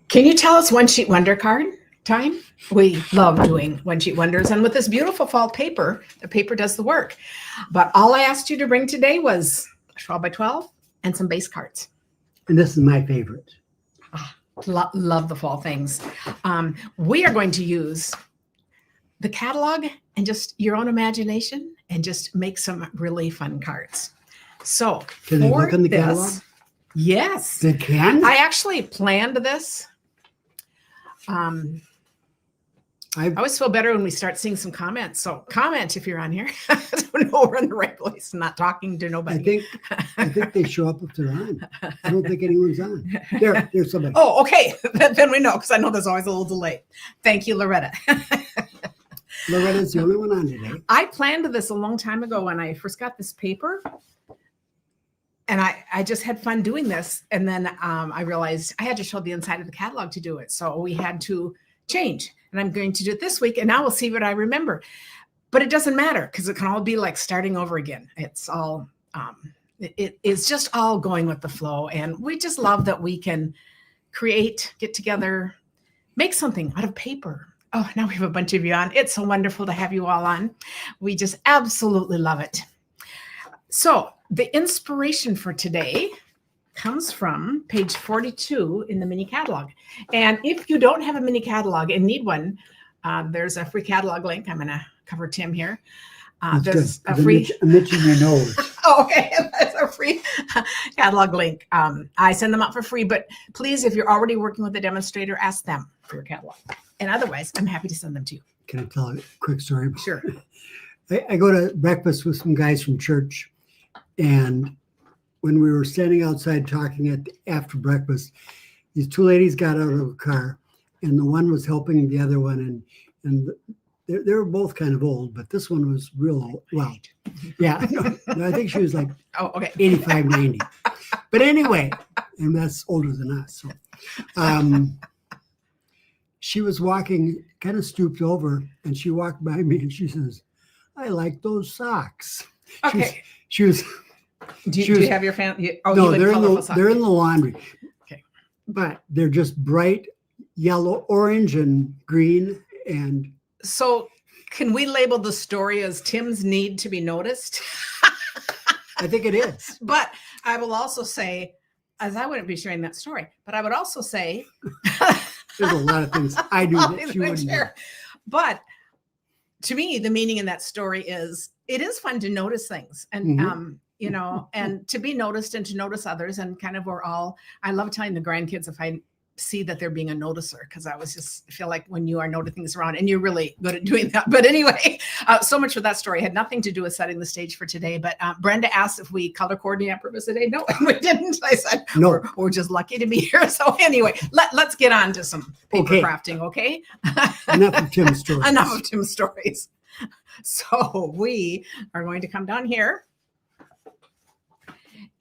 Can you tell us one sheet wonder card time? We love doing one sheet wonders. And with this beautiful fall paper, the paper does the work. But all I asked you to bring today was 12 by 12 and some base cards. And this is my favorite. Love the fall things. We are going to use the catalog and just your own imagination and just make some really fun cards. So can they look in the catalog? Yes. They can? I actually planned this. I always feel better when we start seeing some comments. So comment if you're on here. I don't know we're in the right place, not talking to nobody. I think they show up if they're on. I don't think anyone's on. There's somebody. Oh, okay. Then we know, because I know there's always a little delay. Thank you, Loretta. Loretta's the only one on today. I planned this a long time ago when I first got this paper. And I just had fun doing this. And then I realized I had to show the inside of the catalog to do it. So we had to change. And I'm going to do it this week. And now we'll see what I remember. But it doesn't matter, because it can all be like starting over again. It's all, it's just all going with the flow. And we just love that we can create, get together, make something out of paper. Oh, now we have a bunch of you on. It's so wonderful to have you all on. We just absolutely love it. So the inspiration for today comes from page 42 in the mini catalog. And if you don't have a mini catalog and need one, there's a free catalog link. I'm going to cover Tim here. There's a free. I'm itching your nose. Oh, okay. That's a free catalog link. I send them out for free, but please, if you're already working with a demonstrator, ask them for your catalog. And otherwise, I'm happy to send them to you. Can I tell a quick story? Sure. I go to breakfast with some guys from church, and when we were standing outside talking after breakfast, these two ladies got out of a car, and the one was helping the other one, and they were both kind of old, but this one was real old. Well, yeah, no, I think she was like 85, 90. But anyway, and that's older than us. So she was walking, kind of stooped over, and she walked by me, and she says, "I like those socks." Okay. She was. Do you have your family? Oh, no, they're in the laundry. Okay. But they're just bright yellow, orange, and green. And so can we label the story as Tim's need to be noticed? I think it is. But I will also say, as I wouldn't be sharing that story, but I would also say there's a lot of things I do that you wouldn't do. But to me, the meaning in that story is it is fun to notice things. And you know, and to be noticed and to notice others, and kind of I love telling the grandkids if I see that they're being a noticer, because I feel like when you are noting things around, and you're really good at doing that. But anyway, so much for that story. It had nothing to do with setting the stage for today. But Brenda asked if we color coordinate on purpose today. No, we didn't. I said, no, we're just lucky to be here. So anyway, let's get on to some paper crafting, okay? Enough of Tim's stories. Enough of Tim's stories. So we are going to come down here.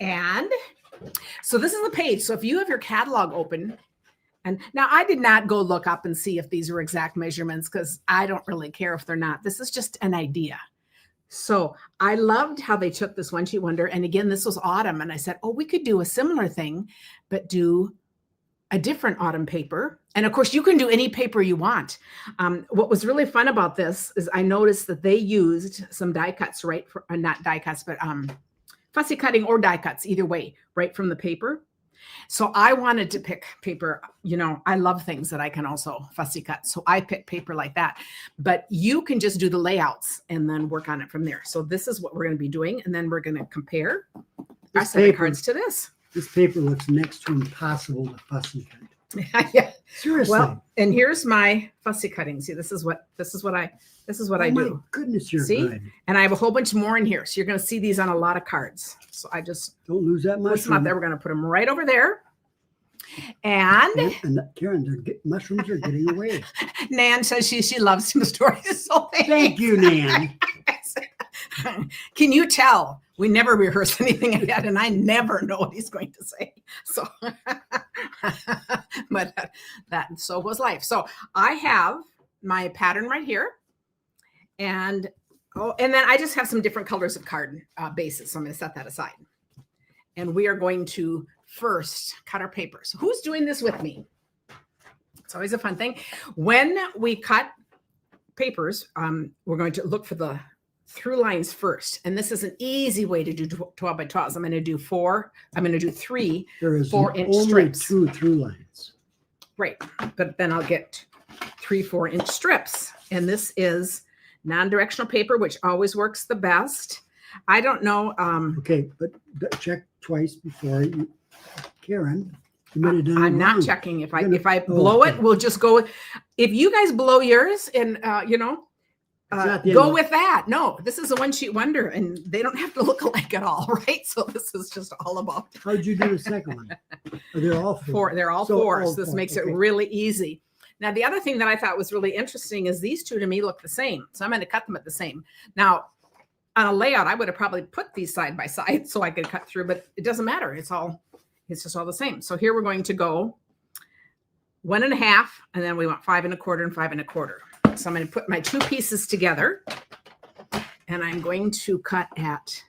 And so this is the page. So if you have your catalog open, and now I did not go look up and see if these are exact measurements, because I don't really care if they're not. This is just an idea. So I loved how they took this one sheet wonder. And again, this was autumn. And I said, oh, we could do a similar thing, but do a different autumn paper. And of course, you can do any paper you want. What was really fun about this is I noticed that they used some die cuts, right? Not die cuts, but fussy cutting or die cuts, either way, right from the paper. So I wanted to pick paper, you know, I love things that I can also fussy cut. So I picked paper like that, but you can just do the layouts and then work on it from there. So this is what we're going to be doing. And then we're going to compare our set of cards to this. This paper looks next to impossible to fussy cut. Yeah. Seriously. Well, and here's my fussy cutting. See, this is what I do. My goodness, you're good. And I have a whole bunch more in here. So you're going to see these on a lot of cards. So I just don't lose that much. Put them up there. We're going to put them right over there. And Karen, mushrooms are getting away. Nan says she loves some stories. So thank you, Nan. Can you tell? We never rehearse anything ahead, and I never know what he's going to say. So, but so was life. So I have my pattern right here, and then I just have some different colors of card bases. So I'm going to set that aside, and we are going to first cut our paper. So who's doing this with me? It's always a fun thing. When we cut papers, we're going to look for the through lines first. And this is an easy way to do 12 by 12s. I'm going to do 4. I'm going to do 3 There is 4-inch only strips. 2 through lines. Right. But then I'll get 3 4-inch strips. And this is non-directional paper, which always works the best. I don't know. Okay, but check twice before you, Karen. You might have done it I'm not wrong. checking. If You're I gonna- blow okay. it, we'll just go. If you guys blow yours and, It's not the end go of- with that. No, this is a one-sheet wonder, and they don't have to look alike at all, right? So this is just all about How'd you do the second one? Are they all 4? They're all So, 4. all So this 4, makes okay. it really easy. Now, the other thing that I thought was really interesting is these two to me look the same. So I'm going to cut them at the same. Now, on a layout, I would have probably put these side by side so I could cut through, but it doesn't matter. It's just all the same. So here we're going to go 1 1/2, and then we want 5 1/4 and 5 1/4. So I'm going to put my 2 pieces together, and I'm going to cut at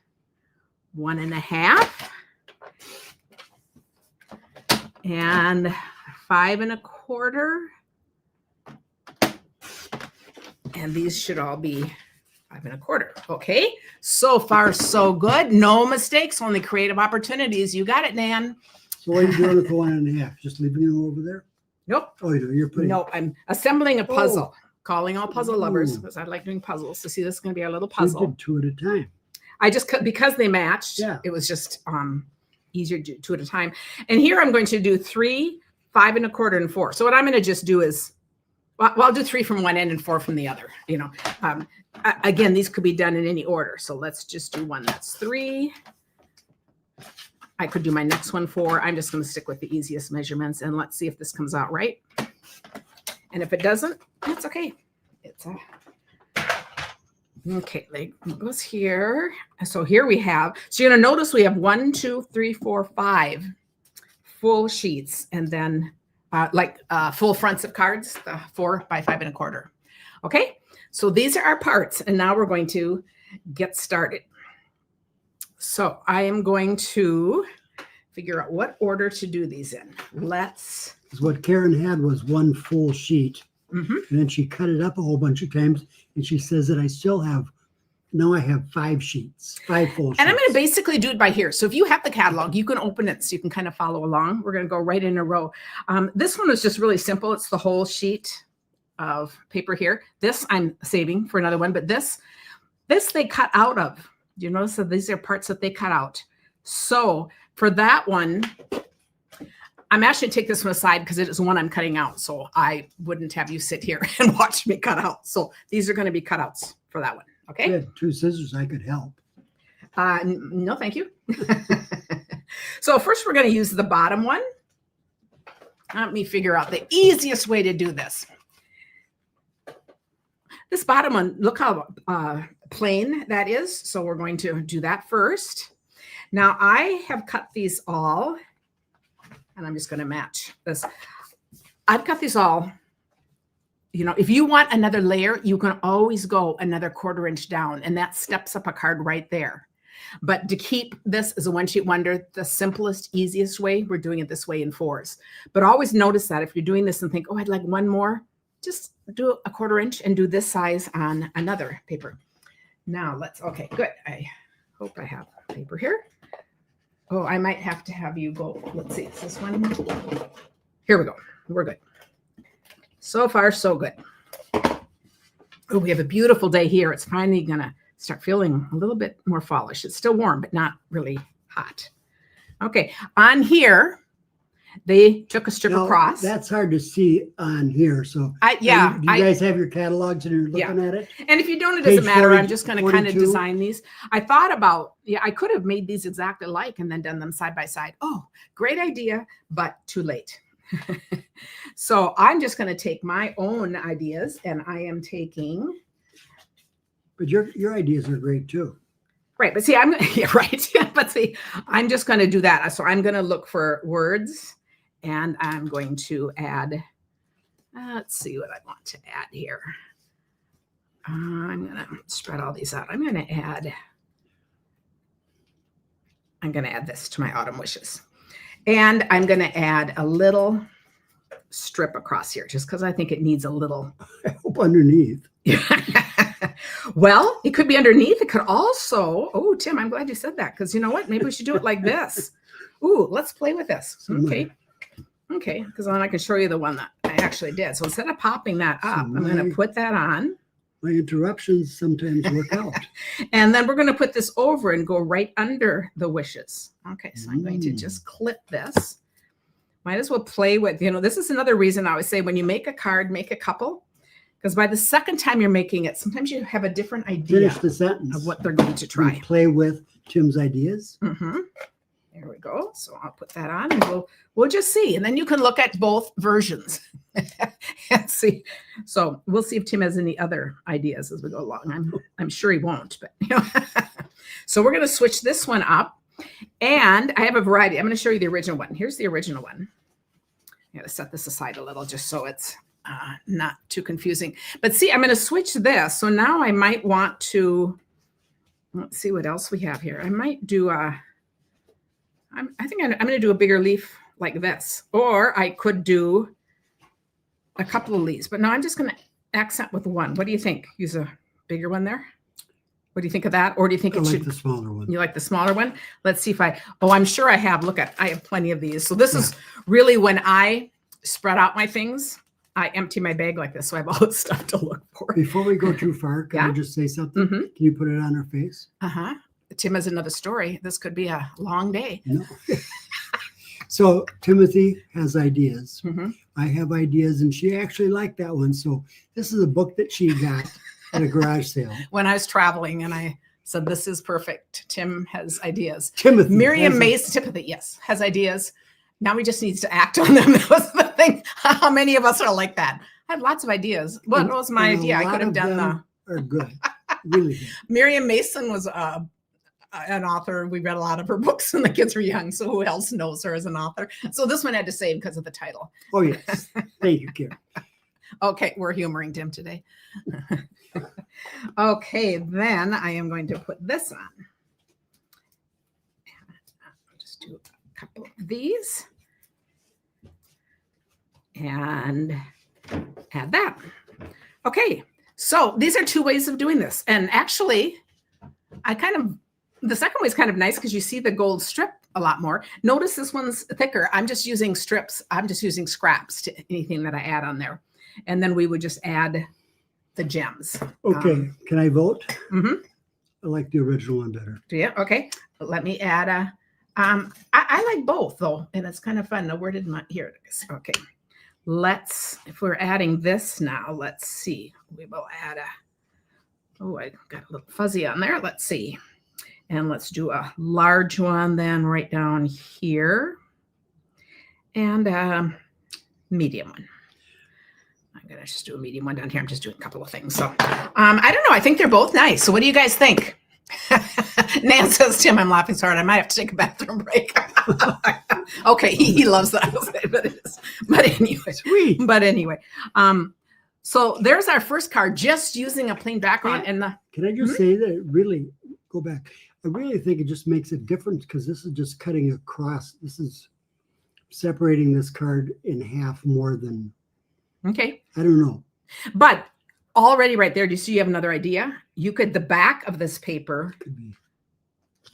1 1/2 and 5 1/4. And these should all be 5 1/4. Okay. So far, so good. No mistakes, only creative opportunities. You got it, Nan. So what are you doing with the 1 1/2? Just leaving it over there? Nope. Oh, you know, you're putting. Nope. I'm assembling a puzzle. Calling all puzzle lovers Ooh. because I like doing puzzles. So see, this is going to be our little You puzzle. did 2 at a time. I just cut because they matched. Yeah. It was just easier to do 2 at a time. And here I'm going to do 3, 5 1/4, and 4. So what I'm going to just do is, well, I'll do 3 from one end and 4 from the other. Again, these could be done in any order. So let's just do one that's 3. I could do my next one 4. I'm just going to stick with the easiest measurements, and let's see if this comes out right. And if it doesn't, that's okay. It's okay. Like goes here. So here we have. So you're going to notice we have 1, 2, 3, 4, 5 full sheets, and then full fronts of cards, the 4 by 5 1/4. Okay. So these are our parts, and now we're going to get started. So I am going to figure out what order to do these in. Let's. Because what Karen had was 1 full sheet, Mhm. and then she cut it up a whole bunch of times, and she says that I still have. Now I have 5 sheets, 5 full sheets. And I'm going to basically do it by here. So if you have the catalog, you can open it so you can kind of follow along. We're going to go right in a row. This one is just really simple. It's the whole sheet of paper here. This I'm saving for another one, but this they cut out of. Do you notice that these are parts that they cut out? So for that one, I'm actually going to take this one aside because it is one I'm cutting out. So I wouldn't have you sit here and watch me cut out. So these are going to be cutouts for that one. Okay. You had 2 scissors, I could help. No, thank you. So first we're going to use the bottom one. Let me figure out the easiest way to do this. This bottom one, look how plain that is. So we're going to do that first. Now I have cut these all, and I'm just going to match this. I've cut these all. If you want another layer, you can always go another 1/4 inch down, and that steps up a card right there. But to keep this as a one-sheet wonder, the simplest, easiest way, we're doing it this way in 4s. But always notice that if you're doing this and think, oh, I'd like one more, just do a 1/4 inch and do this size on another paper. Now okay, good. I hope I have paper here. Oh, I might have to have you go. Let's see, is this one? Here we go. We're good. So far, so good. Oh, we have a beautiful day here. It's finally going to start feeling a little bit more fallish. It's still warm, but not really hot. Okay. On here, they took a strip Now, across. That's hard to see on here. So do you guys have your catalogs and you're looking at it? And if you don't, it doesn't Page matter. 40, I'm just going to kind of 42. design these. I thought about, I could have made these exactly alike and then done them side by side. Oh, great idea, but too late. So I'm just going to take my own ideas, and I am taking. But your ideas are great too. Right. But see, right. But see, I'm just going to do that. So I'm going to look for words, and I'm going to add, let's see what I want to add here. I'm going to spread all these out. I'm going to add this to my autumn wishes. And I'm going to add a little strip across here just because I think it needs a little. I hope underneath. Well, it could be underneath. It could also, oh, Tim, I'm glad you said that because you know what? Maybe we should do it like this. Ooh, let's play with this. Okay. Okay, because then I can show you the one that I actually did. So instead of popping that up, I'm going to put that on. My interruptions sometimes work out. And then we're going to put this over and go right under the wishes. Okay, so I'm going to just clip this. Might as well play with, this is another reason I always say when you make a card, make a couple. Because by the second time you're making it, sometimes you have a different idea Finish the sentence of what they're going to try. We play with Tim's ideas. Mm-hmm. There we go. So I'll put that on and we'll just see. And then you can look at both versions and see. So we'll see if Tim has any other ideas as we go along. I'm sure he won't, but So we're going to switch this one up. And I have a variety. I'm going to show you the original one. Here's the original one. I got to set this aside a little just so it's not too confusing. But see, I'm going to switch this. So now I might want to, let's see what else we have here. I might do I think I'm going to do a bigger leaf like this, or I could do a couple of leaves, but no, I'm just going to accent with one. What do you think? Use a bigger one there. What do you think of that? Or do you think I like the smaller one? You like the smaller one? Let's see if I'm sure I have. Look I have plenty of these. So this is really when I spread out my things, I empty my bag like this. So I have all this stuff to look for. Before we go too far, can I just say something? Mm-hmm. Can you put it on her face? Uh-huh. Tim has another story. This could be a long day. No. So Timothy has ideas. Mm-hmm. I have ideas, and she actually liked that one. So this is a book that she got at a garage sale. When I was traveling, and I said, this is perfect. Tim has ideas. Timothy. Miriam Mason, Timothy, yes, has ideas. Now he just needs to act on them. That was the thing. How many of us are like that? I had lots of ideas. What was my idea? I could have done are good. Really good. Miriam Mason was an author. We read a lot of her books when the kids were young. So who else knows her as an author? So this one had to save because of the title. Oh, yes. Thank you, Kim. Okay, we're humoring Tim today. Okay, then I am going to put this on. I'll just do a couple of these. And add that. Okay, so these are two ways of doing this. And actually, the second way is kind of nice because you see the gold strip a lot more. Notice this one's thicker. I'm just using strips. I'm just using scraps to anything that I add on there. And then we would just add the gems. Okay. Can I vote? Mm-hmm. I like the original one better. Do you? Okay. Let me add I like both though. And it's kind of fun. Now, where did here it is. Okay. If we're adding this now, let's see. We will add I got a little fuzzy on there. Let's see. And let's do a large one then right down here. And a medium one. I'm going to just do a medium one down here. I'm just doing a couple of things. So I don't know. I think they're both nice. So what do you guys think? Nan says, Tim, I'm laughing so hard. I might have to take a bathroom break. Okay. He loves that. But anyway. Sweet. But anyway. So there's our first card, just using a plain background. And can I just say that really go back? I really think it just makes a difference because this is just cutting across. This is separating this card in half more than. Okay. I don't know. But already right there, do you see you have another idea? The back of this paper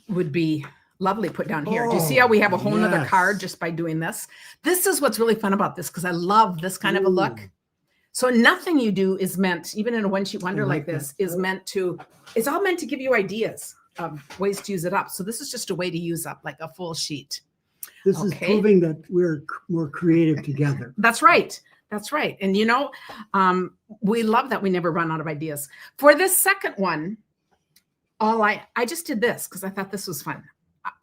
would be lovely put down here. Do you see how we have a whole nother card just by doing this? This is what's really fun about this because I love this kind of a look. So nothing you do is meant, even in a one-sheet wonder like this, is meant to, it's all meant to give you ideas of ways to use it up. So this is just a way to use up like a full sheet. This is proving that we're more creative together. That's right. That's right. And we love that we never run out of ideas. For this second one, I just did this because I thought this was fun.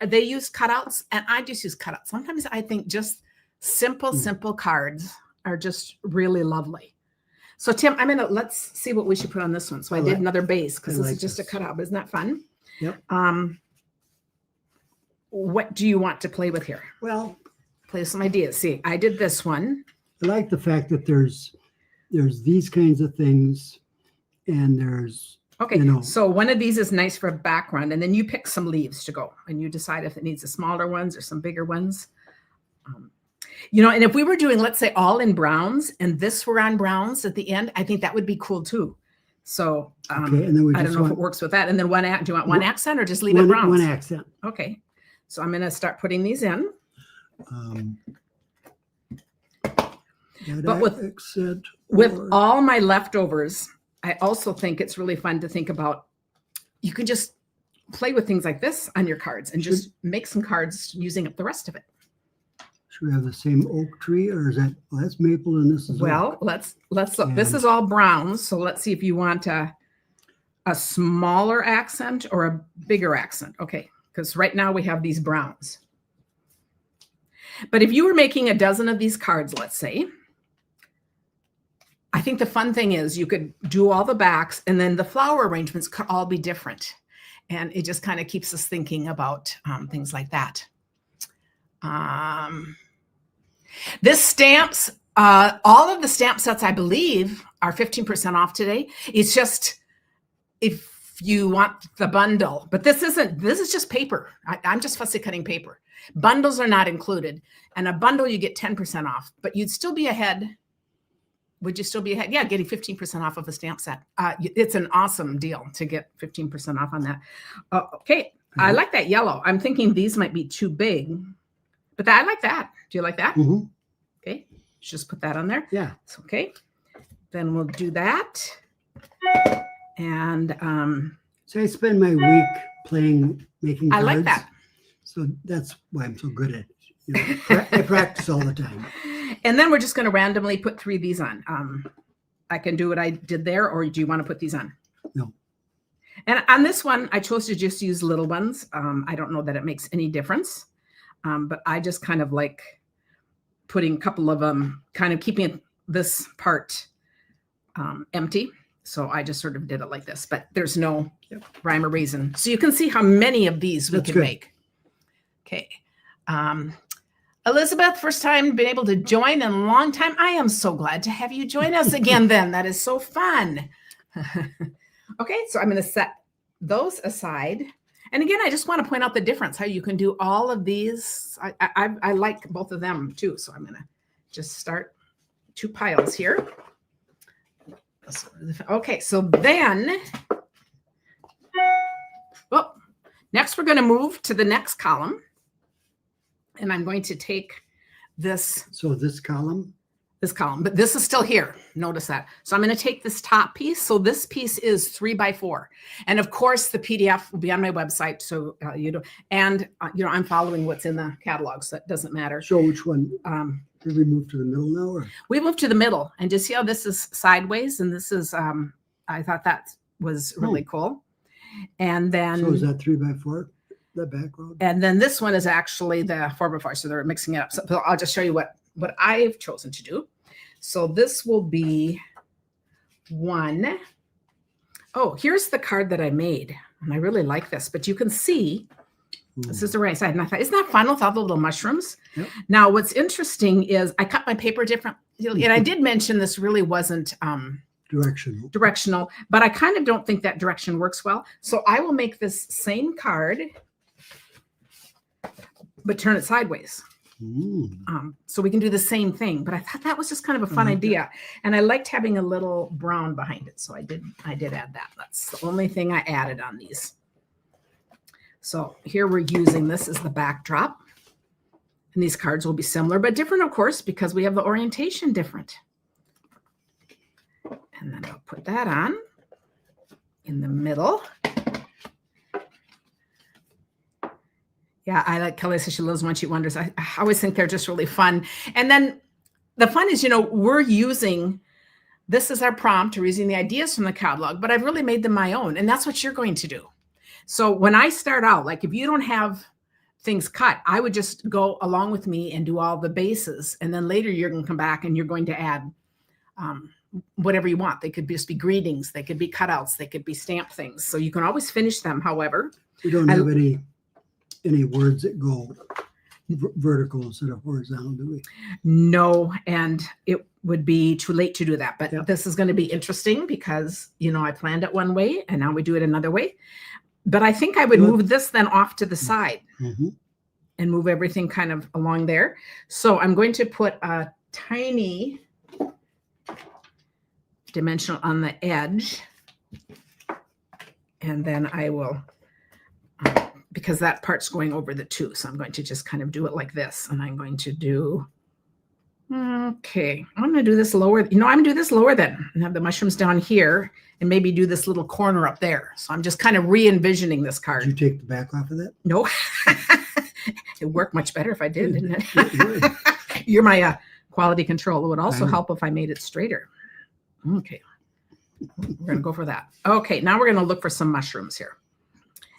They use cutouts and I just use cutouts. Sometimes I think just simple cards are just really lovely. So Tim, let's see what we should put on this one. So I did another base because this is just a cutout. Isn't that fun? Yep. What do you want to play with here? Well, play some ideas. See, I did this one. I like the fact that there's these kinds of things and there's so one of these is nice for a background and then you pick some leaves to go and you decide if it needs the smaller ones or some bigger ones. You know, and if we were doing, let's say, all in browns and this were on browns at the end, I think that would be cool too. So Okay, and then we I don't just know if want it works with that. And then do you want one accent or just leave it one, browns? one accent. Okay. So I'm going to start putting these in. But with accent all my leftovers, I also think it's really fun to think about. You can just play with things like this on your cards and just make some cards using up the rest of it. Should we have the same oak tree, or is that, well, that's maple and this is Well, oak. let's look. This is all browns, so let's see if you want a smaller accent or a bigger accent. Okay, because right now we have these browns. But if you were making a dozen of these cards, let's say, I think the fun thing is you could do all the backs and then the flower arrangements could all be different. And it just kind of keeps us thinking about things like that. This stamps, all of the stamp sets, I believe, are 15% off today. It's just if you want the bundle, but this is just paper. I'm just fussy cutting paper. Bundles are not included. And a bundle, you get 10% off, but you'd still be ahead. Would you still be ahead? Yeah, getting 15% off of a stamp set. It's an awesome deal to get 15% off on that. Okay, I like that yellow. I'm thinking these might be too big, but I like that. Do you like that? Mm-hmm. Okay, let's just put that on there. Yeah. It's okay. Then we'll do that. And so I spend my week making cards. I like that. So that's why I'm so good at it. You know, I practice all the time. And then we're just going to randomly put 3 of these on. I can do what I did there, or do you want to put these on? No. And on this one, I chose to just use little ones. I don't know that it makes any difference, but I just kind of like putting a couple of them, kind of keeping this part empty. So I just sort of did it like this, but there's no rhyme or reason. So you can see how many of these we can make. Okay. Elizabeth, first time been able to join in a long time. I am so glad to have you join us again then. That is so fun. Okay, so I'm going to set those aside. And again, I just want to point out the difference, how you can do all of these. I like both of them too. So I'm going to just start 2 piles here. Okay, so then, well, next we're going to move to the next column. And I'm going to take this. So this column? This column, but this is still here. Notice that. So I'm going to take this top piece. So this piece is 3 by 4. And of course, the PDF will be on my website. So you know, and you know, I'm following what's in the catalog, so that doesn't matter. So which one? Did we move to the middle now? Or? We moved to the middle, and just see how this is sideways. And this is, I thought that was really cool. And then. So is that 3 by 4? The background. And then this one is actually the 4 by 4. So they're mixing it up. So I'll just show you what I've chosen to do. So this will be 1. Oh, here's the card that I made. And I really like this, but you can see this is the right side. And I thought, isn't that fun with all the little mushrooms? Yep. Now, what's interesting is I cut my paper different. And I did mention this really wasn't directional, but I kind of don't think that direction works well. So I will make this same card, but turn it sideways. So we can do the same thing, but I thought that was just kind of a fun idea. And I liked having a little brown behind it. So I did add that. That's the only thing I added on these. So here we're using this as the backdrop. And these cards will be similar, but different, of course, because we have the orientation different. And then I'll put that on in the middle. Yeah, I like Kelly says she loves One Sheet Wonders. I always think they're just really fun. And then the fun is, you know, we're using, this is our prompt, we're using the ideas from the catalog, but I've really made them my own. And that's what you're going to do. So when I start out, like if you don't have things cut, I would just go along with me and do all the bases. And then later you're going to come back and you're going to add whatever you want. They could just be greetings. They could be cutouts. They could be stamped things. So you can always finish them. However, we don't have any words that go vertical instead of horizontal, do we? No, and it would be too late to do that. But this is going to be interesting because, you know, I planned it one way and now we do it another way. But I think I would move this then off to the side. And and move everything kind of along there. So I'm going to put a tiny dimensional on the edge. And then I will, because that part's going over the 2. So I'm going to just kind of do it like this. And I'm going to do, okay, I'm going to do this lower. I'm going to do this lower then and have the mushrooms down here and maybe do this little corner up there. So I'm just kind of re-envisioning this card. Did you take the back off of that? No. It worked much better if I did, didn't it? You're my quality control. It would also help if I made it straighter. Okay. We're going to go for that. Okay, now we're going to look for some mushrooms here.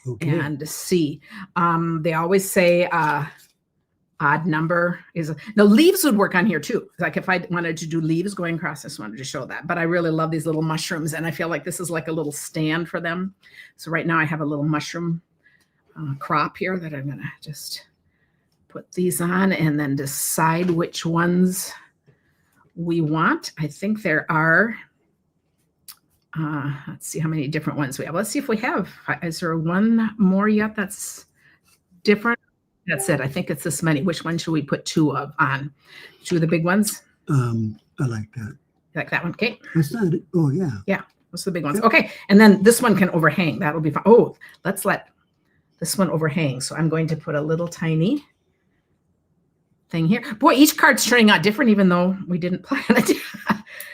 Okay. And see. They always say odd number is no leaves would work on here too. Like if I wanted to do leaves going across, I just wanted to show that. But I really love these little mushrooms, and I feel like this is like a little stand for them. So right now I have a little mushroom crop here that I'm going to just put these on and then decide which ones we want. I think there are. Let's see how many different ones we have. Let's see if we have. Is there one more yet that's different? That's it. I think it's this many. Which one should we put 2 of on? 2 of the big ones? I like that. You like that one? Okay. That's not it. Oh, yeah. Yeah. Those are the big ones. Okay. And then this one can overhang. That'll be fine. Oh, let's let this one overhang. So I'm going to put a little tiny thing here. Boy, each card's turning out different, even though we didn't plan it.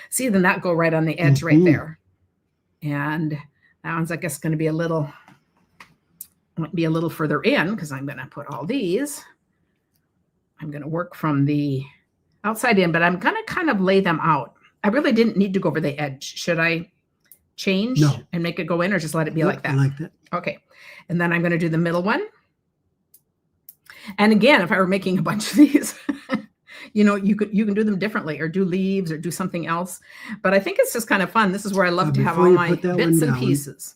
See, then that go right on the edge right there. And that one's, I guess, going to be a little, might be a little further in because I'm going to put all these. I'm going to work from the outside in, but I'm going to kind of lay them out. I really didn't need to go over the edge. Should I change and make it go in or just let it be like that? I like that. Okay. And then I'm going to do the middle one. And again, if I were making a bunch of these, you can do them differently or do leaves or do something else. But I think it's just kind of fun. This is where I love to have all my bits and pieces.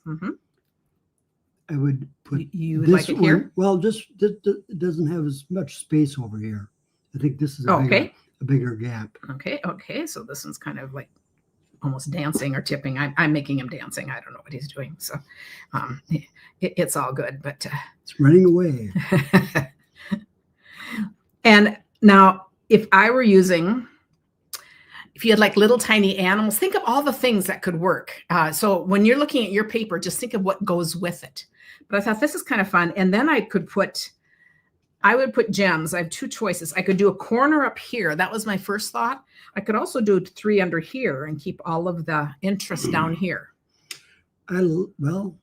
I would put you would like it here? Well, just it doesn't have as much space over here. I think this is a bigger gap. Okay. So this one's kind of like almost dancing or tipping. I'm making him dancing. I don't know what he's doing. So it's all good. But it's running away. And now, if I were using, if you had like little tiny animals, think of all the things that could work. So when you're looking at your paper, just think of what goes with it. But I thought this is kind of fun. And then I would put gems. I have 2 choices. I could do a corner up here. That was my first thought. I could also do 3 under here and keep all of the interest down here. Well,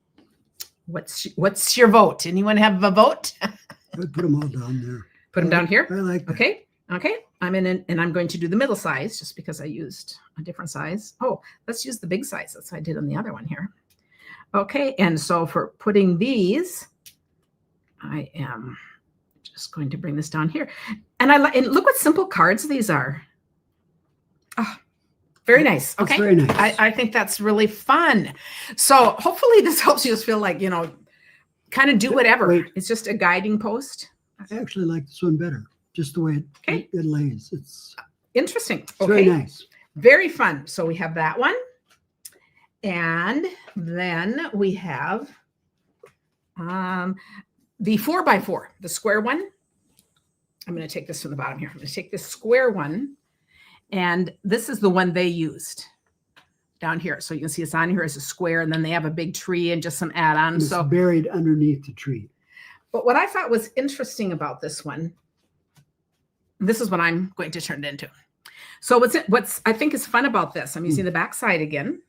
what's your vote? Anyone have a vote? I would put them all down there. Put them down here? I like that. Okay. I'm in it, and I'm going to do the middle size just because I used a different size. Oh, let's use the big size. That's what I did on the other one here. Okay, and so for putting these, I am just going to bring this down here. And look what simple cards these are. Oh, very nice. Okay. That's very nice. I think that's really fun. So hopefully this helps you just feel like, kind of do whatever. Wait. It's just a guiding post. I actually like this one better. Just the way it lays. It's interesting. Very nice. Very fun. So we have that one. And then we have the 4x4, the square one. I'm going to take this from the bottom here. I'm going to take this square one. And this is the one they used down here. So you can see it's on here as a square. And then they have a big tree and just some add-ons. So buried underneath the tree. But what I thought was interesting about this one, this is what I'm going to turn it into. So what's I think is fun about this, I'm using the back side again.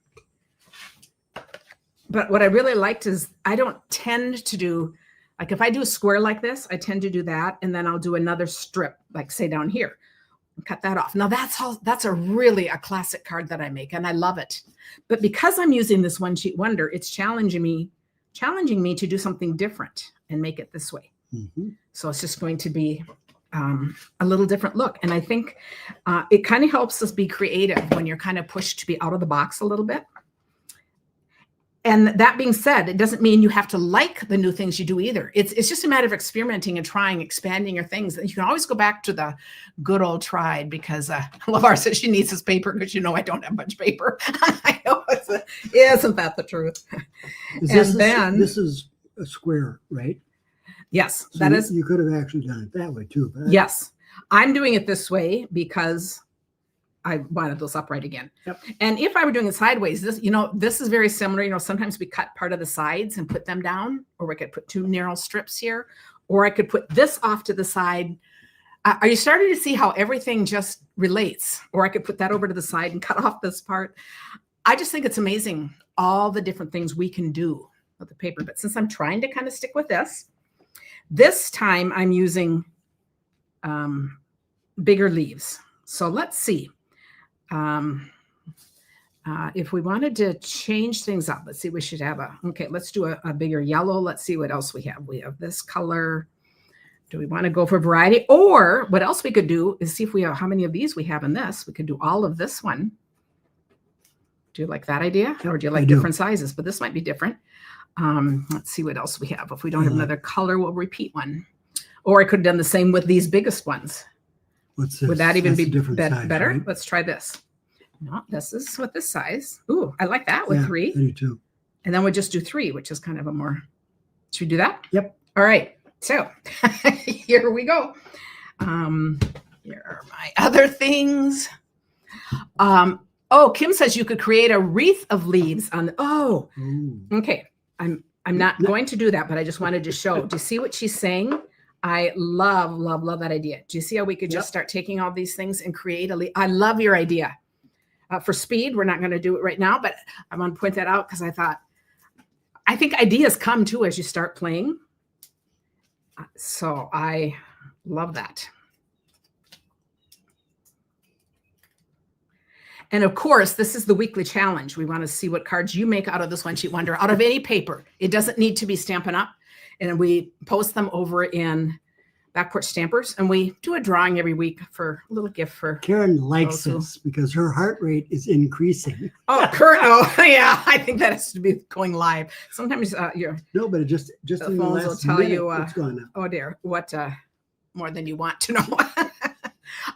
But what I really liked is I don't tend to do, like if I do a square like this, I tend to do that. And then I'll do another strip, like say down here, and cut that off. Now that's a really classic card that I make and I love it. But because I'm using this one sheet wonder, it's challenging me to do something different and make it this way. So it's just going to be a little different look. And I think it kind of helps us be creative when you're kind of pushed to be out of the box a little bit. And that being said, it doesn't mean you have to like the new things you do either. It's just a matter of experimenting and trying, expanding your things. You can always go back to the good old tried because Lavar says she needs this paper because I don't have much paper. I know, isn't that the truth? This is a square, right? Yes, So that is. you could have actually done it that way too. But Yes, I'm doing it this way because I wanted those upright again. Yep. And if I were doing it sideways, this is very similar. Sometimes we cut part of the sides and put them down, or we could put 2 narrow strips here, or I could put this off to the side. Are you starting to see how everything just relates? Or I could put that over to the side and cut off this part. I just think it's amazing all the different things we can do with the paper. But since I'm trying to kind of stick with this time I'm using bigger leaves. So let's see. If we wanted to change things up, let's see, we should have okay, let's do a bigger yellow. Let's see what else we have. We have this color. Do we want to go for variety? Or what else we could do is see if we have how many of these we have in this. We could do all of this one. Do you like that idea? Or do you like different sizes? But this might be different. Let's see what else we have. If we don't have another color, we'll repeat one. Or I could have done the same with these biggest ones. What's this? Would that even That's be a different size, better? right? Let's try this. No, this is with this size. Ooh, I like that with 3. I do too. And then we'll just do 3, which is kind of a more, should we do that? Yep. All right. So here we go. Here are my other things. Oh, Kim says you could create a wreath of leaves on, okay. I'm not going to do that, but I just wanted to show. Do you see what she's saying? I love, love, love that idea. Do you see how we could just start taking all these things and create a leaf? I love your idea. For speed, we're not going to do it right now, but I want to point that out because I think ideas come too as you start playing. So I love that. And of course, this is the weekly challenge. We want to see what cards you make out of this one sheet wonder, out of any paper. It doesn't need to be Stampin' Up. And we post them over in Back Porch Stampers. And we do a drawing every week for a little gift for Karen likes this because her heart rate is increasing. Oh, oh, yeah. I think that has to be going live. Sometimes no, but it just the in the phones will last tell minute, you, what's going on. oh dear, what more than you want to know.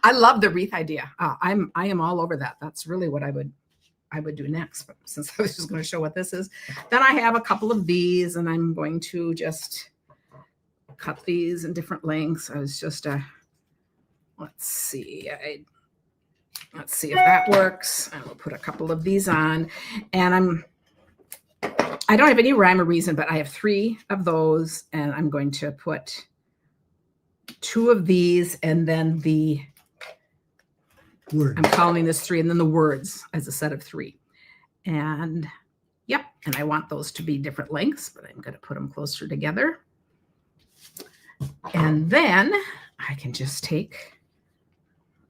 I love the wreath idea. I am all over that. That's really what I would do next. But since I was just going to show what this is, then I have a couple of these, and I'm going to just cut these in different lengths. I was just let's see. Let's see if that works. I will put a couple of these on, and I don't have any rhyme or reason, but I have 3 of those, and I'm going to put 2 of these, and then I'm calling this 3, and then the words as a set of 3. And yep, and I want those to be different lengths, but I'm going to put them closer together. And then I can just take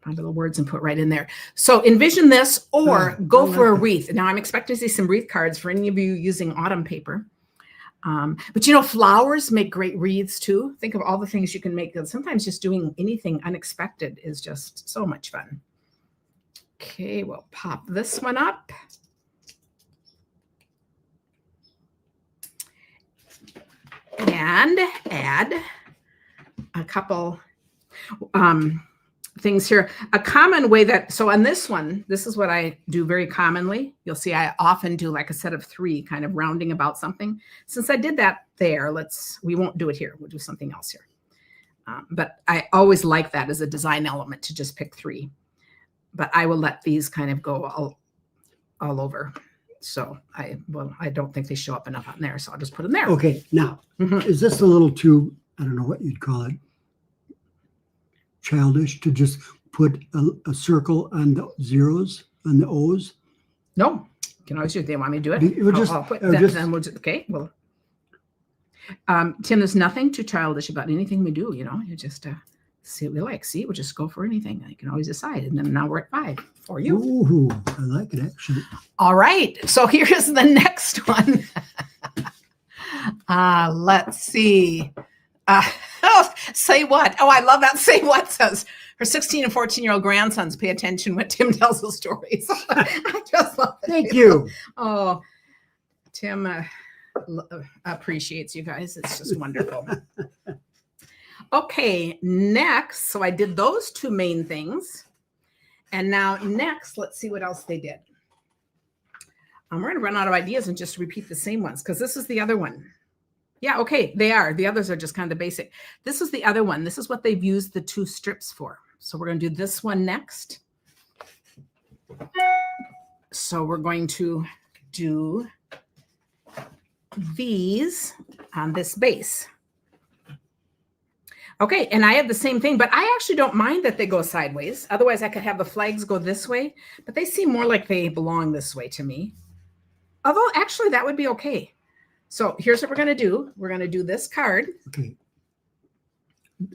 my little words and put right in there. So envision this, or go for a wreath. Now I'm expecting to see some wreath cards for any of you using autumn paper. But flowers make great wreaths too. Think of all the things you can make. Sometimes just doing anything unexpected is just so much fun. Okay, we'll pop this one up. And add a couple things here. A common way so on this one, this is what I do very commonly. You'll see I often do like a set of 3 kind of rounding about something. Since I did that there, we won't do it here. We'll do something else here. But I always like that as a design element to just pick 3. But I will let these kind of go all over. So I don't think they show up enough on there. So I'll just put them there. Okay. Now, is this a little too, I don't know what you'd call it, childish to just put a circle on the zeros, on the O's? No, you can always do it. They want me to do it. I'll put that, then we'll just, okay. Well, Tim, there's nothing too childish about anything we do. You just see what we like. See, we'll just go for anything. You can always decide. And then now we're at 5 for you. Ooh, I like it actually. All right. So here's the next one. Let's see. Say what? Oh, I love that. Say what says her 16 and 14-year-old grandsons pay attention when Tim tells the stories. I just love it. Thank you. Oh, Tim appreciates you guys. It's just wonderful. Okay, next. So I did those 2 main things. And now next, let's see what else they did. We're going to run out of ideas and just repeat the same ones because this is the other one. Yeah, okay, they are. The others are just kind of the basic. This is the other one. This is what they've used the 2 strips for. So we're going to do this one next. So we're going to do these on this base. Okay, and I have the same thing, but I actually don't mind that they go sideways. Otherwise, I could have the flags go this way, but they seem more like they belong this way to me. Although, actually, that would be okay. So here's what we're going to do. We're going to do this card. Okay.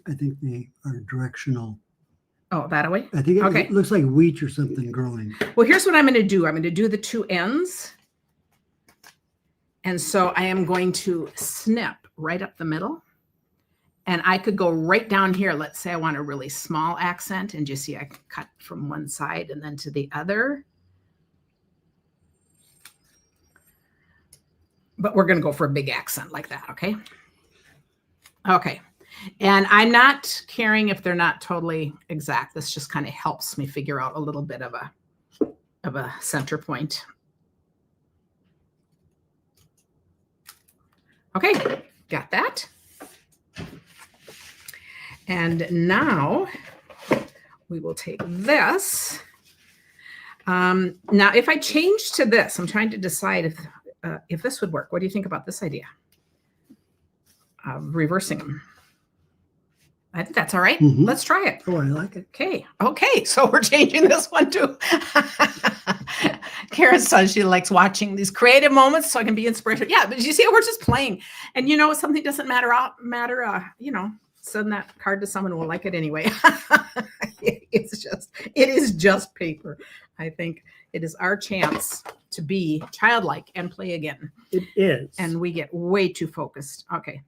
I think they are directional. Oh, that away? I think Okay. it looks like wheat or something growing. Well, here's what I'm going to do. I'm going to do the 2 ends. And so I am going to snip right up the middle. And I could go right down here. Let's say I want a really small accent. And you see I cut from one side and then to the other. But we're going to go for a big accent like that, okay? Okay. And I'm not caring if they're not totally exact. This just kind of helps me figure out a little bit of a center point. Okay, got that. And now we will take this. Now, if I change to this, I'm trying to decide if this would work. What do you think about this idea? Reversing them. I think that's all right. Mhm. Let's try it. Oh, I like it. Okay. Okay. So we're changing this one too. Karen says she likes watching these creative moments so I can be inspirational. Yeah, but you see, we're just playing. And you know, something doesn't matter, you know, send that card to someone who will like it anyway. It is just paper. I think it is our chance to be childlike and play again. It is. And we get way too focused. Okay.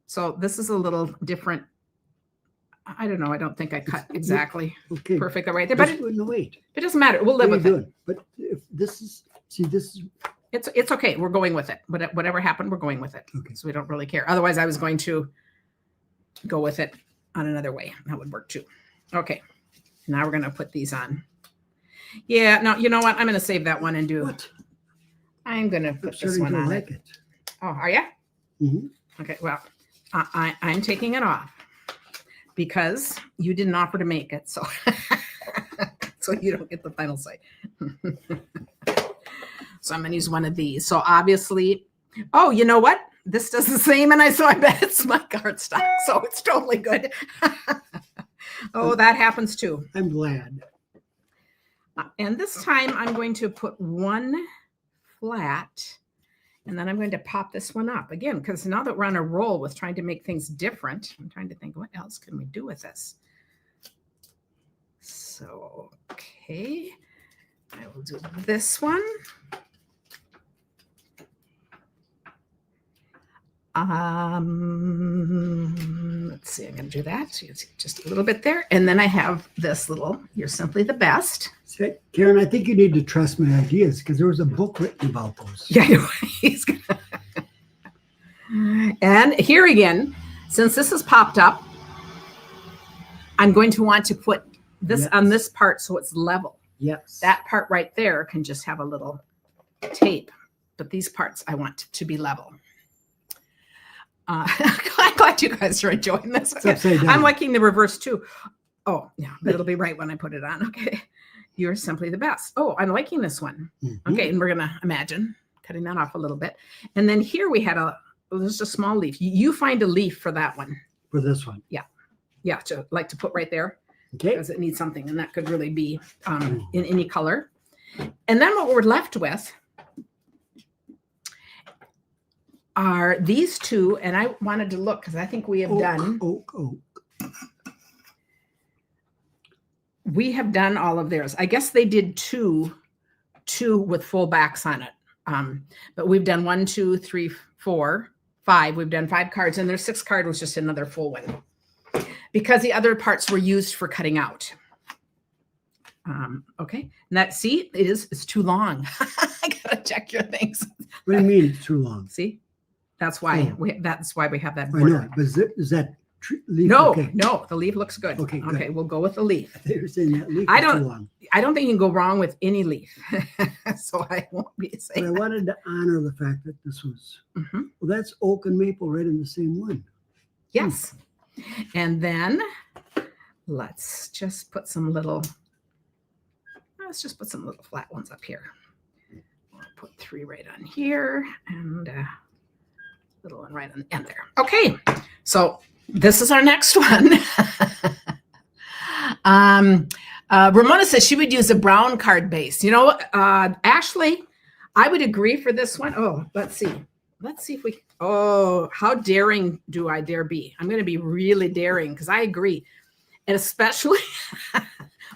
So this is a little different. I don't know. I don't think I cut exactly okay. perfect right there, but no, wait. it doesn't matter. We'll live What are with you it. doing? But if this is, see, this is, It's okay. We're going with it. Whatever happened, we're going with it. okay. So we don't really care. Otherwise, I was going to go with it on another way. That would work too. Okay. Now we're going to put these on. Yeah. No, you know what? I'm going to save that one and do. What? I'm going to I'm put this starting one to on like it. it. Oh, are you? Mhm. Okay. Well, I'm taking it off because you didn't offer to make it. So, so you don't get the final say. So I'm going to use one of these. So obviously, oh, you know what? This does the same. And I bet it's my cardstock. So it's totally good. Oh, that happens too. I'm glad. And this time I'm going to put one flat and then I'm going to pop this one up again, because now that we're on a roll with trying to make things different, I'm trying to think, what else can we do with this? So, okay, I will do this one. Let's see, I'm going to do that. So you can see just a little bit there. And then I have this little, you're simply the best. See, Karen, I think you need to trust my ideas because there was a book written about those. Yeah, he's gonna. And here again, since this has popped up, I'm going to want to put this on this part so it's level. Yes. That part right there can just have a little tape, but these parts I want to be level. I'm glad you guys are enjoying this. It's upside down. I'm liking the reverse too. Oh, yeah, but it'll be right when I put it on. Okay. You're simply the best. Oh, I'm liking this one. Mhm. Okay. And we're going to imagine cutting that off a little bit. And then here we had just a small leaf. You find a leaf for that one. For this one. Yeah. To like to put right there Okay. because it needs something. And that could really be in any color. And then what we're left with are these two. And I wanted to look because I think we have done. We have done all of theirs. I guess they did two with full backs on it. But we've done 1, 2, 3, 4, 5. We've done 5 cards, and their 6th card was just another full one because the other parts were used for cutting out. Okay, and that, see, it's too long. I gotta check your things. What do you mean it's too long? See, that's why Oh. that's why we have that I border. know, but is that leaf? No, Okay. no, the leaf looks good. Okay, good. Okay, we'll go with the leaf. They were saying that leaf I is don't- too long. I don't think you can go wrong with any leaf. So I won't be But saying I wanted to honor the fact that this was, Mhm. well, that's oak and maple right in the same one. Yes. And then let's just put some little flat ones up here. I'll put 3 right on here and a little one right on the end there. Okay, so this is our next one. Ramona says she would use a brown card base. You know, Ashley, I would agree for this one. Oh, let's see. Let's see if we, oh, how daring do I dare be? I'm going to be really daring because I agree. And especially,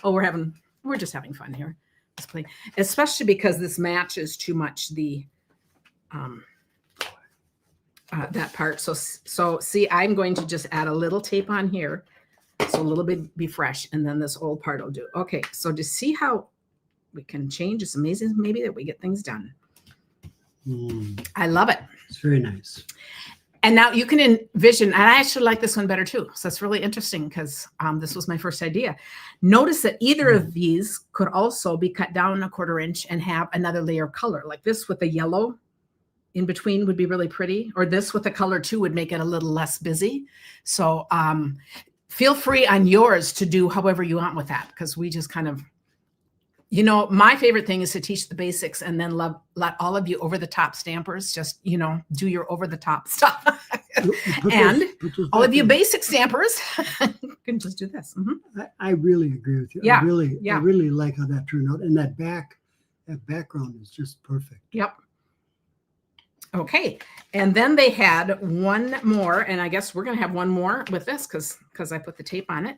oh, we're just having fun here. Let's play. Especially because this matches too much the, that part. So see, I'm going to just add a little tape on here. So a little bit be fresh. And then this old part will do. Okay. So to see how we can change, it's amazing maybe that we get things done. I love it. It's very nice. And now you can envision, and I actually like this one better too. So that's really interesting because this was my first idea. Notice that either of these could also be cut down 1/4 inch and have another layer of color. Like this with the yellow in between would be really pretty. Or this with the color too would make it a little less busy. So feel free on yours to do however you want with that because we just kind of, you know, my favorite thing is to teach the basics and then let all of you over the top stampers just, you know, do your over the top stuff. And all of you basic stampers can just do this. I really agree with you. Yeah, I really like how that turned out. And that background is just perfect. Yep. Okay. And then they had one more, and I guess we're going to have one more with this because I put the tape on it.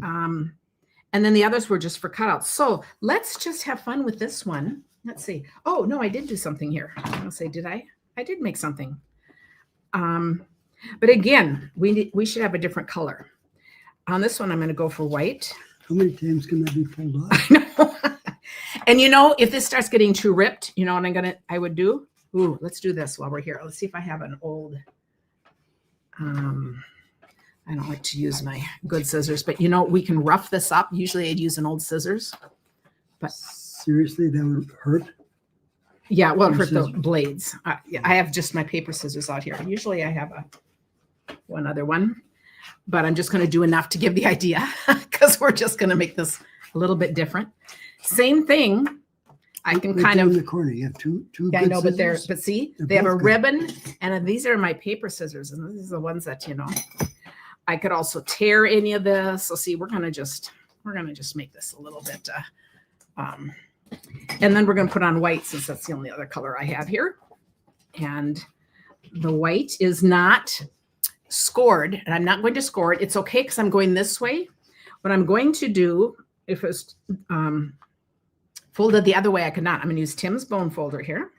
And then the others were just for cutouts. So let's just have fun with this one. Let's see. Oh, no, I did do something here. I'll say, did I? I did make something. But again, we should have a different color. On this one, I'm going to go for white. How many times can that be pulled off? I know. And you know, if this starts getting too ripped, you know what I would do? Ooh, let's do this while we're here. Let's see if I have an old, I don't like to use my good scissors, but you know, we can rough this up. Usually I'd use an old scissors, but seriously, that would hurt. Yeah, well, it hurt the blades. Yeah, I have just my paper scissors out here. Usually I have one other one, but I'm just going to do enough to give the idea because we're just going to make this a little bit different. Same thing. I can kind of in the corner. You have two. Yeah, I know, but scissors. See, They're they have a both good. ribbon, and these are my paper scissors, and these are the ones that, you know, I could also tear any of this. So see, we're gonna just make this a little bit, and then we're gonna put on white since that's the only other color I have here, and the white is not scored, and I'm not going to score it. It's okay because I'm going this way. What I'm going to do, if it's folded the other way, I could not. I'm going to use Tim's bone folder here.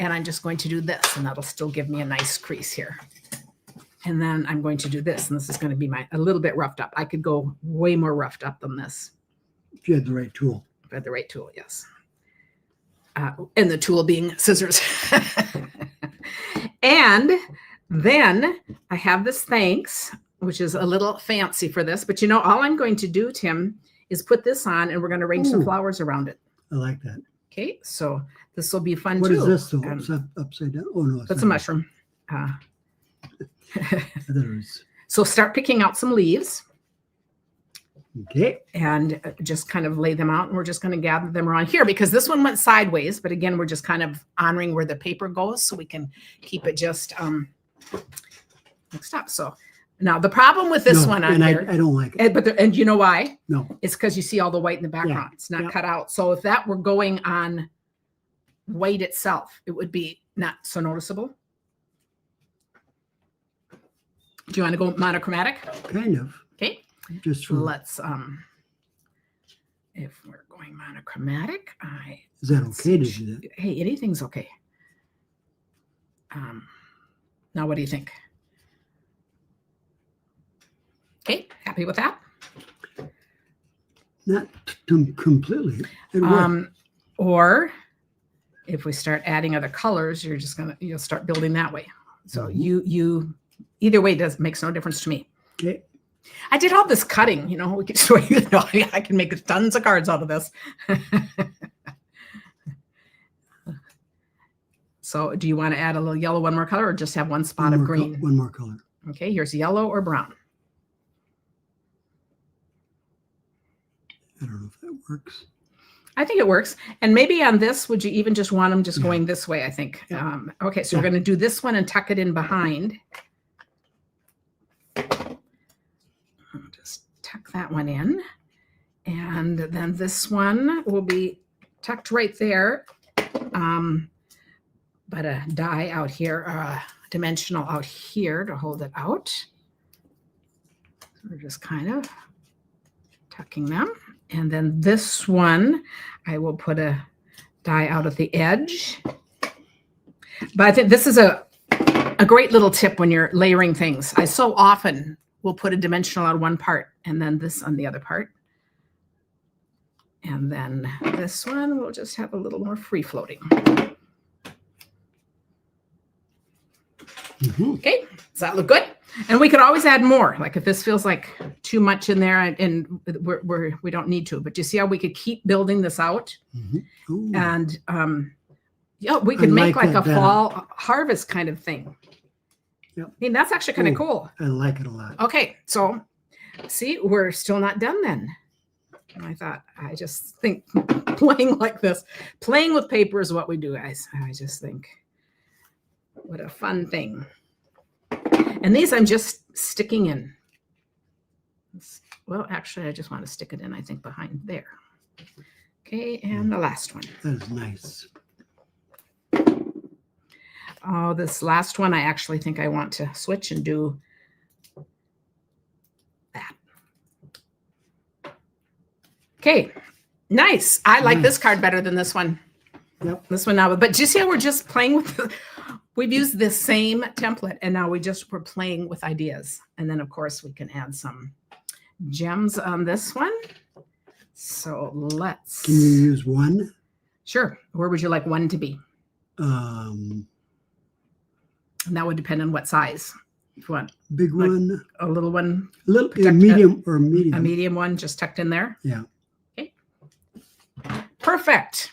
And I'm just going to do this, and that'll still give me a nice crease here. And then I'm going to do this, and this is going to be a little bit roughed up. I could go way more roughed up than this. If you had the right tool. If I had the right tool, yes. And the tool being scissors. And then I have this thanks, which is a little fancy for this. But you know, all I'm going to do, Tim, is put this on, and we're going to arrange some flowers around it. I like that. Okay, so this will be fun What too. is this though? It's upside down. Oh no, That's a mushroom. I thought it was. So start picking out some leaves. Okay. And just kind of lay them out, and we're just going to gather them around here because this one went sideways. But again, we're just kind of honoring where the paper goes, so we can keep it just mixed up. So. Now, the problem with this one on here, I don't like it. And you know why? No. It's because you see all the white in the background. Yeah. It's not cut out. So if that were going on white itself, it would be not so noticeable. Do you want to go monochromatic? Kind of. Okay. Just for. Let's, if we're going monochromatic, Is that okay to do that? Hey, anything's okay. Now, what do you think? Okay, happy with that? Not completely. Or if we start adding other colors, you'll start building that way. So you Either way makes no difference to me. Okay. I did all this cutting, we could show you, I can make tons of cards out of this. So do you want to add a little yellow, one more color, or just have one spot of green? One more color. Okay, here's yellow or brown. I don't know if that works. I think it works. And maybe on this, would you even just want them just going this way, I think. Yeah. Okay, so we're going to do this one and tuck it in behind. Just tuck that one in. And then this one will be tucked right there. But a die out here, dimensional out here to hold it out. So we're just kind of tucking them. And then this one, I will put a die out at the edge. But I think this is a great little tip when you're layering things. I so often will put a dimensional on one part and then this on the other part. And then this one will just have a little more free floating. Okay, does that look good? And we could always add more. Like if this feels like too much in there, and we don't need to. But you see how we could keep building this out, and yeah, we could make like a fall harvest kind of thing. Yep. I mean, that's actually kind of cool. I like it a lot. Okay, so see, we're still not done then. And I thought, I just think playing like this, playing with paper is what we do, guys. I just think, what a fun thing. And these I'm just sticking in. Well, actually, I just want to stick it in, I think, behind there. Okay, and the last one. That is nice. Oh, this last one, I actually think I want to switch and do that. Okay, nice. I like this card better than this one. Yep. This one now, but do you see how we're just playing with we've used this same template and now we're playing with ideas. And then of course we can add some gems on this one. So let's. Can you use one? Sure. Where would you like one to be? And that would depend on what size. If you want big like one, a little one, a medium or medium. A medium one just tucked in there. Yeah. Okay. Perfect.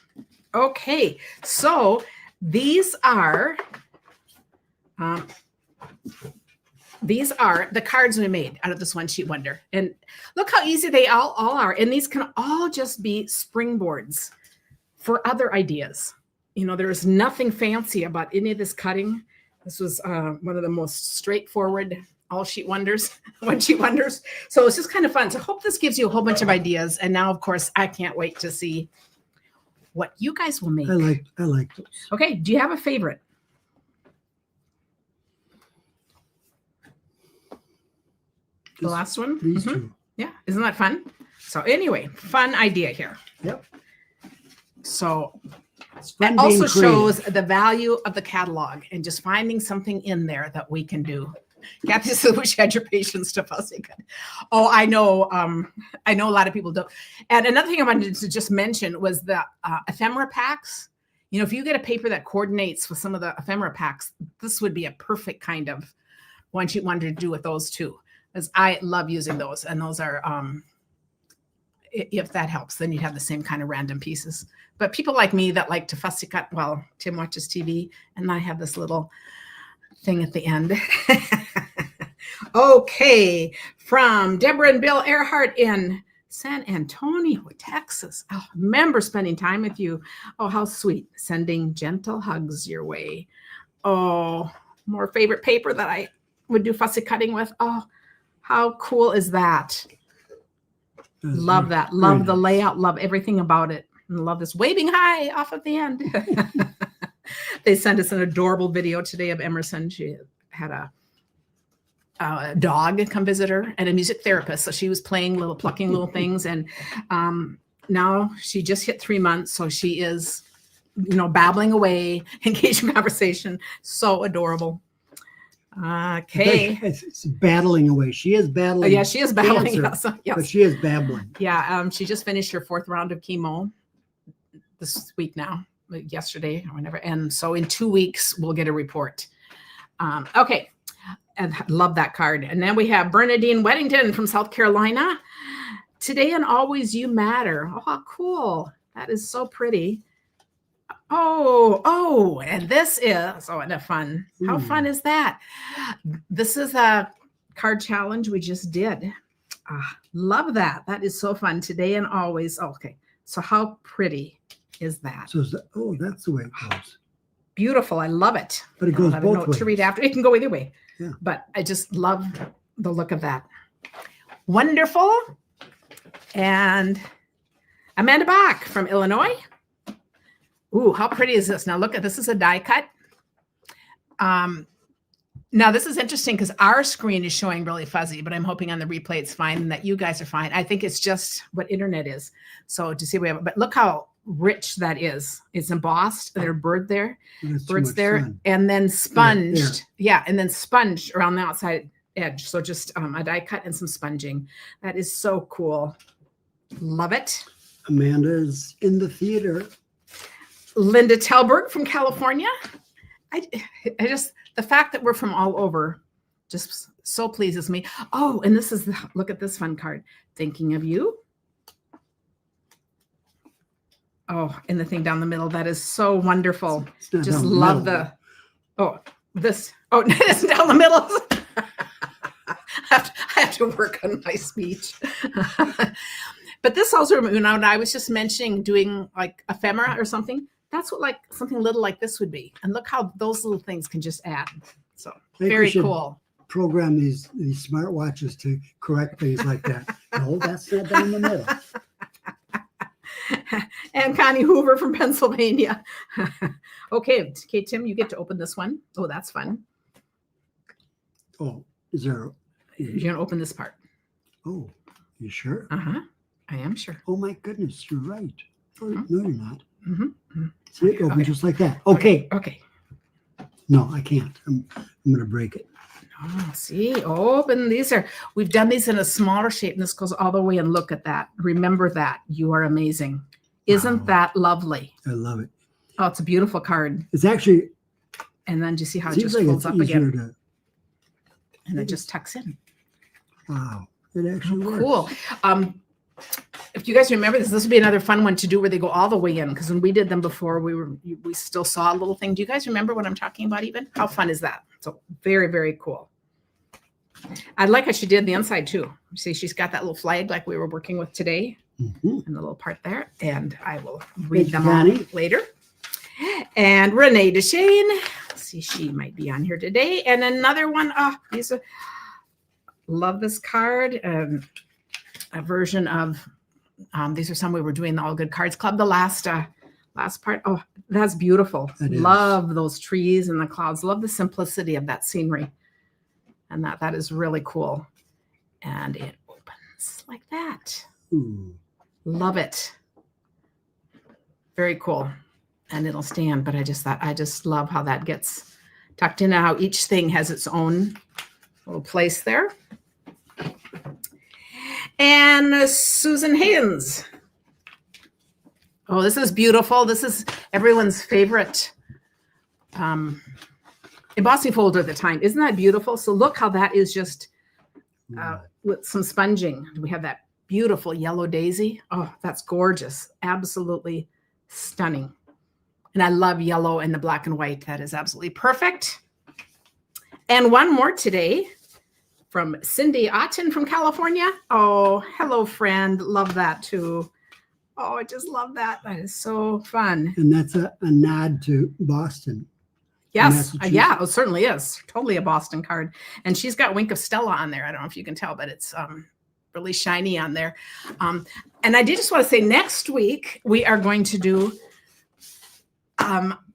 Okay. So these are the cards we made out of this one sheet wonder. And look how easy they all are. And these can all just be springboards for other ideas. There's nothing fancy about any of this cutting. This was one of the most straightforward all sheet wonders, one sheet wonders. So it's just kind of fun. So I hope this gives you a whole bunch of ideas. And now, of course, I can't wait to see what you guys will make. I like those. Okay. Do you have a favorite? The last one? These two. Yeah. Isn't that fun? So anyway, fun idea here. Yep. So it also shows the value of the catalog and just finding something in there that we can do. Kathy said, wish you had your patience to fussy cut. Oh, I know a lot of people don't. And another thing I wanted to just mention was the ephemera packs. If you get a paper that coordinates with some of the ephemera packs, this would be a perfect kind of one sheet wonder to do with those too. Because I love using those, and those are, if that helps, then you have the same kind of random pieces. But people like me that like to fussy cut while Tim watches TV, and I have this little thing at the end. Okay, from Deborah and Bill Earhart in San Antonio, Texas. Oh, I remember spending time with you. Oh, how sweet. Sending gentle hugs your way. Oh, more favorite paper that I would do fussy cutting with. Oh, how cool is that? Love that. Love the layout. Love everything about it. And love this waving hi off at the end. They sent us an adorable video today of Emerson. She had a dog come visit her and a music therapist. So she was plucking little things. And now she just hit 3 months. So she is, babbling away, engaged in conversation. So adorable. Okay. It's battling away. She is battling. Yeah, she is battling. Cancer, yes. But she is babbling. Yeah. She just finished her 4th round of chemo this week now, yesterday or whenever. And so in 2 weeks, we'll get a report. Okay. And love that card. And then we have Bernadine Weddington from South Carolina. Today and always you matter. Oh, cool. That is so pretty. Oh, and this is, and a fun. How fun is that? This is a card challenge we just did. Love that. That is so fun. Today and always. Okay. So how pretty is that? So that's the way it goes. Beautiful. I love it. But it goes I'll have both a note ways. to read after. It can go either way. Yeah. But I just love the look of that. Wonderful. And Amanda Bach from Illinois. Ooh, how pretty is this? Now look at this. Is a die cut. Now this is interesting because our screen is showing really fuzzy, but I'm hoping on the replay it's fine and that you guys are fine. I think it's just what internet is. So to see we have, but look how rich that is. It's embossed. There's a bird there, birds there, fun. And then sponged. Yeah, and then sponged around the outside edge. So just a die cut and some sponging. That is so cool. Love it. Amanda's in the theater. Linda Telberg from California. I just, the fact that we're from all over just so pleases me. Oh, and this is, look at this fun card. Thinking of you. Oh, and the thing down the middle. That is so wonderful. Just love the, this. Oh, it's down the middle. I have to work on my speech. But this also, when I was just mentioning doing like ephemera or something, that's what like something little like this would be. And look how those little things can just add. So very cool. Program these smart watches to correct things like that. No, that's not down the middle. And Connie Hoover from Pennsylvania. Okay, Tim, you get to open this one. Oh, that's fun. Oh, is there? You're gonna open this part. Oh, you sure? I am sure. Oh my goodness, you're right. No, you're not. Mm-hmm. See it open just like that. Okay. Okay. No, I can't. I'm gonna break it. Oh, see, open. We've done these in a smaller shape, and this goes all the way. And look at that. Remember that. You are amazing. Isn't that lovely? I love it. Oh, it's a beautiful card. It's actually. And then do you see how it Seems just like folds it's up easier again? And it just tucks in. Wow, it actually works. Cool. If you guys remember this would be another fun one to do where they go all the way in, because when we did them before, we still saw a little thing. Do you guys remember what I'm talking about even? How fun is that? So very, very cool. I like how she did the inside too. See, she's got that little flag like we were working with today, and the little part there. And I will read them all later. And Renee DeShane, see, she might be on here today. And another one. Love this card. A version of these are some we were doing the All Good Cards Club. The last part. Oh, that's beautiful. Love those trees and the clouds. Love the simplicity of that scenery. And that is really cool. And it opens like that. Ooh. Love it. Very cool. And it'll stand, but I just love how that gets tucked in and how each thing has its own little place there. And Susan Haynes. Oh, this is beautiful. This is everyone's favorite embossing folder at the time. Isn't that beautiful? So look how that is just with some sponging. We have that beautiful yellow daisy. Oh, that's gorgeous. Absolutely stunning. And I love yellow and the black and white. That is absolutely perfect. And one more today from Cindy Otten from California. Oh, hello, friend. Love that too. Oh, I just love that. That is so fun. And that's a nod to Boston. Yes. Yeah, it certainly is. Totally a Boston card. And she's got Wink of Stella on there. I don't know if you can tell, but it's really shiny on there. And I did just want to say next week we are going to do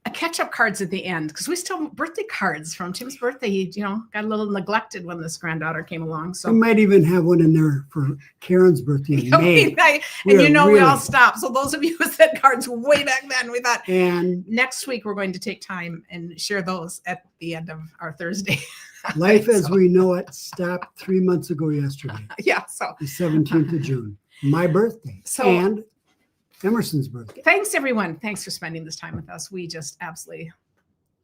a catch-up cards at the end, because we still have birthday cards from Tim's birthday. He, got a little neglected when this granddaughter came along. So we might even have one in there for Karen's birthday in May. We all stopped. So those of you who sent cards way back then, we thought, and next week we're going to take time and share those at the end of our Thursday. Life as we know it stopped 3 months ago yesterday. Yeah. So the 17th of June, my birthday. And Emerson's birthday. Thanks, everyone. Thanks for spending this time with us. We just absolutely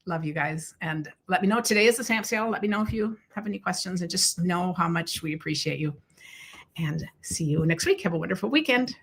Love you guys. And let me know. Today is the stamp sale. Let me know if you have any questions, and just know how much we appreciate you. And see you next week. Have a wonderful weekend.